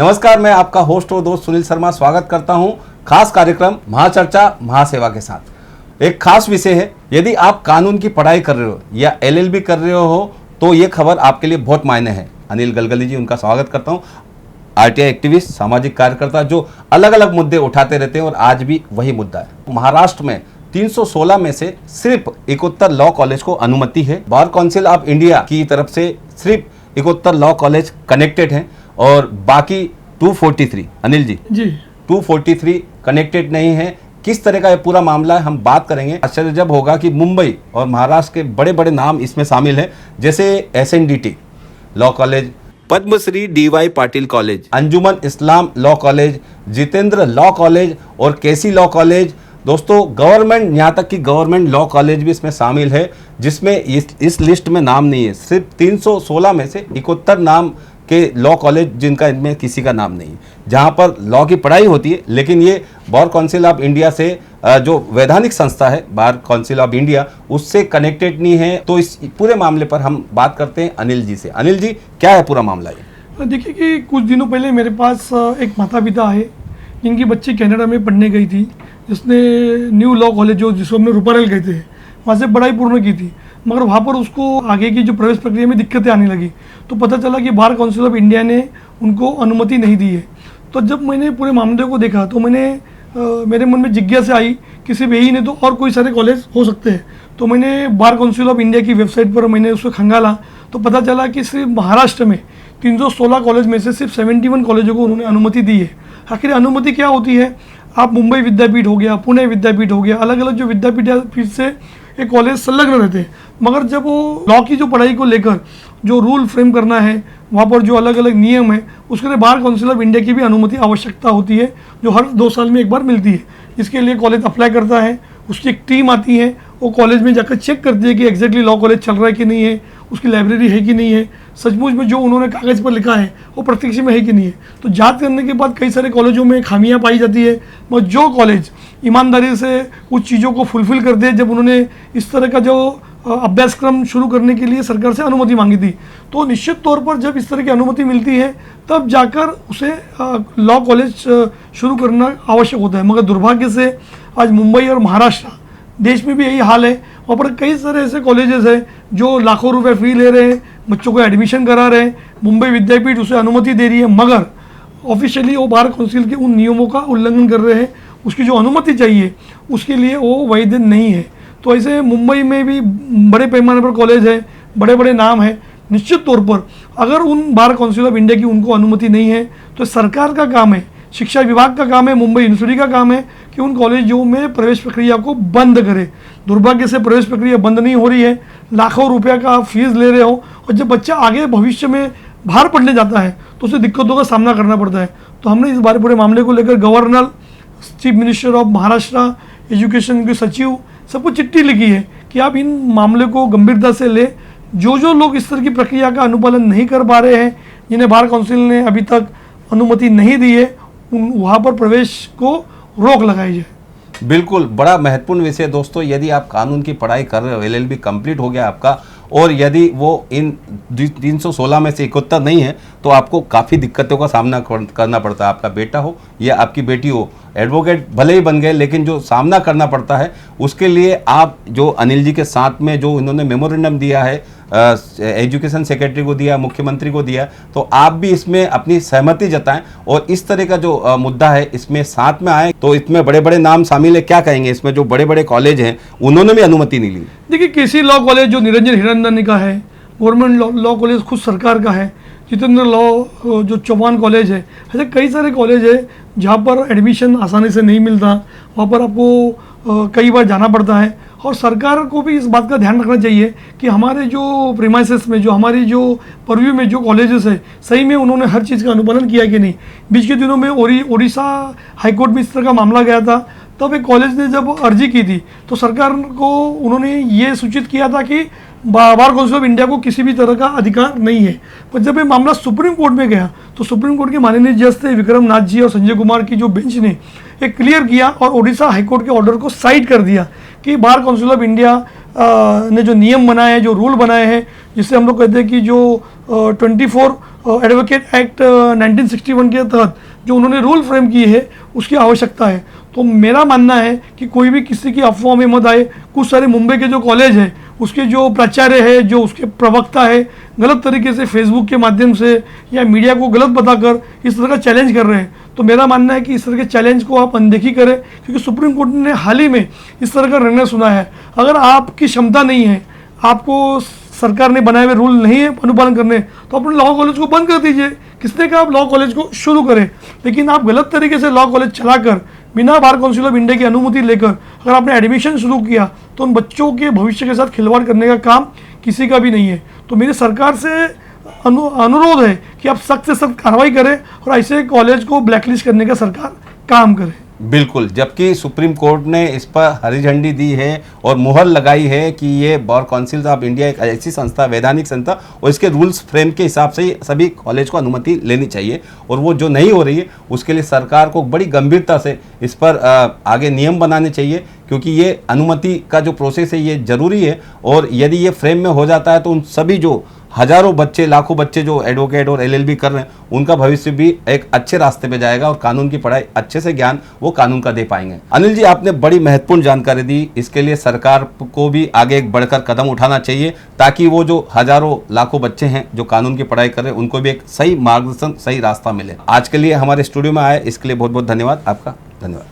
नमस्कार, मैं आपका होस्ट और दोस्त सुनील शर्मा स्वागत करता हूं खास कार्यक्रम महाचर्चा महासेवा के साथ। एक खास विषय है, यदि आप कानून की पढ़ाई कर रहे हो या एलएलबी कर रहे हो तो ये खबर आपके लिए बहुत मायने है। अनिल गलगली जी, उनका स्वागत करता हूं। आरटीआई एक्टिविस्ट, सामाजिक कार्यकर्ता जो अलग अलग मुद्दे उठाते रहते हैं और आज भी वही मुद्दा है। महाराष्ट्र में 316 में से सिर्फ 71 लॉ कॉलेज को अनुमति है। बार काउंसिल ऑफ इंडिया की तरफ से सिर्फ 71 लॉ कॉलेज कनेक्टेड हैं और बाकी 243, अनिल जी 243 कनेक्टेड नहीं है। किस तरह का ये पूरा मामला है, हम बात करेंगे। आश्चर्य जब होगा कि मुंबई और महाराष्ट्र के बड़े बड़े नाम इसमें शामिल हैं, जैसे SNDT law college, Padmashree DY Patil college, Anjuman Islam law college, Jitendra law college और केसी लॉ कॉलेज। दोस्तों, गवर्नमेंट, यहाँ तक कि गवर्नमेंट लॉ कॉलेज भी इसमें शामिल है, जिसमें इस लिस्ट में नाम नहीं है। सिर्फ 316 में से 71 नाम के लॉ कॉलेज जिनका इनमें किसी का नाम नहीं है, जहाँ पर लॉ की पढ़ाई होती है। लेकिन ये बार काउंसिल ऑफ इंडिया से जो वैधानिक संस्था है बार काउंसिल ऑफ इंडिया, उससे कनेक्टेड नहीं है। तो इस पूरे मामले पर हम बात करते हैं अनिल जी से। अनिल जी, क्या है पूरा मामला ये? देखिए कि कुछ दिनों पहले मेरे पास एक माता पिता है जिनकी बच्ची कनाडा में पढ़ने गई थी, जिसने न्यू लॉ कॉलेज जिसको हमने रुपारेल कहते हैं, वहाँ से पढ़ाई पूर्ण की थी। मगर वहाँ पर उसको आगे की जो प्रवेश प्रक्रिया में दिक्कतें आने लगी, तो पता चला कि बार काउंसिल ऑफ इंडिया ने उनको अनुमति नहीं दी है। तो जब मैंने पूरे मामले को देखा तो मेरे मन में जिज्ञासा आई कि सिर्फ यही नहीं तो और कोई सारे कॉलेज हो सकते हैं। तो मैंने बार काउंसिल ऑफ इंडिया की वेबसाइट पर मैंने उसको खंगाला तो पता चला कि सिर्फ महाराष्ट्र में 316 कॉलेज में से सिर्फ 71 कॉलेजों को उन्होंने अनुमति दी है। आखिर अनुमति क्या होती है? आप मुंबई विद्यापीठ हो गया, पुणे विद्यापीठ हो गया, अलग अलग जो विद्यापीठ से एक कॉलेज संलग्न रहते हैं। मगर जब वो लॉ की जो पढ़ाई को लेकर जो रूल फ्रेम करना है, वहाँ पर जो अलग अलग नियम है, उसके लिए बार काउंसिल ऑफ इंडिया की भी अनुमति आवश्यकता होती है, जो हर 2 साल में एक बार मिलती है। इसके लिए कॉलेज अप्लाई करता है, उसकी एक टीम आती है, वो कॉलेज में जाकर चेक करती है कि एग्जैक्टली लॉ कॉलेज चल रहा है कि नहीं है, उसकी लाइब्रेरी है कि नहीं है, सचमुच में जो उन्होंने कागज़ पर लिखा है वो प्रत्यक्ष में है कि नहीं है। तो जांच करने के बाद कई सारे कॉलेजों में खामियां पाई जाती है। मगर जो कॉलेज ईमानदारी से कुछ चीज़ों को फुलफिल करते हैं, जब उन्होंने इस तरह का जो अभ्यासक्रम शुरू करने के लिए सरकार से अनुमति मांगी थी, तो निश्चित तौर पर जब इस तरह की अनुमति मिलती है तब जाकर उसे लॉ कॉलेज शुरू करना आवश्यक होता है। मगर दुर्भाग्य से आज मुंबई और महाराष्ट्र, देश में भी यही हाल है। वहाँ पर कई सारे ऐसे कॉलेजेस हैं जो लाखों रुपए फी ले रहे हैं, बच्चों को एडमिशन करा रहे हैं, मुंबई विद्यापीठ उसे अनुमति दे रही है, मगर ऑफिशियली वो बार काउंसिल के उन नियमों का उल्लंघन कर रहे हैं। उसकी जो अनुमति चाहिए उसके लिए वो वैध नहीं है। तो ऐसे मुंबई में भी बड़े पैमाने पर कॉलेज है, बड़े बड़े नाम है। निश्चित तौर पर अगर उन बार काउंसिल ऑफ इंडिया की उनको अनुमति नहीं है तो सरकार का काम है, शिक्षा विभाग का काम है, मुंबई यूनिवर्सिटी का काम है कि उन कॉलेजों में प्रवेश प्रक्रिया को बंद करे। दुर्भाग्य से प्रवेश प्रक्रिया बंद नहीं हो रही है, लाखों रुपया का फीस ले रहे हो, और जब बच्चा आगे भविष्य में बाहर पढ़ने जाता है तो उसे दिक्कतों का सामना करना पड़ता है। तो हमने इस बारे पूरे मामले को लेकर governor, chief minister of Maharashtra, education के सचिव, सबको चिट्ठी लिखी है कि आप इन मामले को गंभीरता से ले। जो लोग इस तरह की प्रक्रिया का अनुपालन नहीं कर पा रहे हैं, जिन्हें बार काउंसिल ने अभी तक अनुमति नहीं दी है, वहाँ पर प्रवेश को रोक लगाई जाए। बिल्कुल, बड़ा महत्वपूर्ण विषय दोस्तों। यदि आप कानून की पढ़ाई कर रहे हो, LLB कंप्लीट हो गया आपका, और यदि वो इन 316 में से 71 नहीं है तो आपको काफ़ी दिक्कतों का सामना करना पड़ता है। आपका बेटा हो या आपकी बेटी हो, एडवोकेट भले ही बन गए, लेकिन जो सामना करना पड़ता है उसके लिए आप जो अनिल जी के साथ में जो इन्होंने मेमोरेंडम दिया है, एजुकेशन सेक्रेटरी को दिया, मुख्यमंत्री को दिया, तो आप भी इसमें अपनी सहमति जताएं और इस तरह का जो मुद्दा है इसमें साथ में आए। तो इसमें बड़े बड़े नाम शामिल है, क्या कहेंगे? इसमें जो बड़े बड़े कॉलेज हैं उन्होंने भी अनुमति नहीं ली। देखिए, केसी लॉ कॉलेज जो निरंजन हिरनंदानी का है, गवर्नमेंट लॉ कॉलेज खुद सरकार का है, जितेंद्र लॉ जो चौहान कॉलेज है, ऐसे कई सारे कॉलेज है जहाँ पर एडमिशन आसानी से नहीं मिलता, वहाँ पर आपको कई बार जाना पड़ता है। और सरकार को भी इस बात का ध्यान रखना चाहिए कि हमारे जो प्रीमाइसेस में, जो हमारी जो परव्यू में जो कॉलेजेस है, सही में उन्होंने हर चीज़ का अनुपालन किया कि नहीं। बीच के दिनों में ओडिशा हाईकोर्ट में इस तरह का मामला गया था, तब एक कॉलेज ने जब अर्जी की थी तो सरकार को उन्होंने ये सूचित किया था कि बार काउंसिल ऑफ इंडिया को किसी भी तरह का अधिकार नहीं है। पर जब ये मामला सुप्रीम कोर्ट में गया तो सुप्रीम कोर्ट के माननीय जज थे विक्रम नाथ जी और संजय कुमार की जो बेंच ने एक क्लियर किया और ओडिशा हाईकोर्ट के ऑर्डर को साइड कर दिया कि बार काउंसिल ऑफ इंडिया ने जो नियम बनाए हैं, जो रूल बनाए हैं, जिससे हम लोग कहते हैं कि जो 24 एडवोकेट एक्ट 1961 के तहत जो उन्होंने रूल फ्रेम किए है उसकी आवश्यकता है। तो मेरा मानना है कि कोई भी किसी की अफवाह में मत आए। कुछ सारे मुंबई के जो कॉलेज है उसके जो प्राचार्य है, जो उसके प्रवक्ता है, गलत तरीके से फेसबुक के माध्यम से या मीडिया को गलत बताकर इस तरह का चैलेंज कर रहे हैं। तो मेरा मानना है कि इस तरह के चैलेंज को आप अनदेखी करें, क्योंकि सुप्रीम कोर्ट ने हाल ही में इस तरह का निर्णय सुना है। अगर आपकी क्षमता नहीं है, आपको सरकार ने बनाए हुए रूल नहीं है अनुपालन करने, तो अपने लॉ कॉलेज को बंद कर दीजिए। किसने कहा आप लॉ कॉलेज को शुरू करें? लेकिन आप गलत तरीके से लॉ कॉलेज चलाकर बिना बार काउंसिल ऑफ इंडिया की अनुमति लेकर अगर आपने एडमिशन शुरू किया तो उन बच्चों के भविष्य के साथ खिलवाड़ करने का काम किसी का भी नहीं है। तो मेरी सरकार से अनुरोध है कि आप सख्त से सख्त कार्रवाई करें और ऐसे कॉलेज को ब्लैकलिस्ट करने का सरकार काम करे। बिल्कुल, जबकि सुप्रीम कोर्ट ने इस पर हरी झंडी दी है और मुहर लगाई है कि ये बार काउंसिल ऑफ इंडिया एक ऐसी संस्था, वैधानिक संस्था, और इसके रूल्स फ्रेम के हिसाब से ही सभी कॉलेज को अनुमति लेनी चाहिए। और वो जो नहीं हो रही है उसके लिए सरकार को बड़ी गंभीरता से इस पर आगे नियम बनाने चाहिए, क्योंकि ये अनुमति का जो प्रोसेस है ये ज़रूरी है। और यदि ये फ्रेम में हो जाता है तो उन सभी जो हजारों बच्चे, लाखों बच्चे जो एडवोकेट और एलएलबी कर रहे हैं उनका भविष्य भी एक अच्छे रास्ते पे जाएगा और कानून की पढ़ाई अच्छे से ज्ञान वो कानून का दे पाएंगे। अनिल जी, आपने बड़ी महत्वपूर्ण जानकारी दी। इसके लिए सरकार को भी आगे एक बढ़कर कदम उठाना चाहिए, ताकि वो जो हजारों लाखों बच्चे हैं जो कानून की पढ़ाई कर रहे हैं उनको भी एक सही मार्गदर्शन, सही रास्ता मिले। आज के लिए हमारे स्टूडियो में आए इसके लिए बहुत बहुत धन्यवाद आपका। धन्यवाद।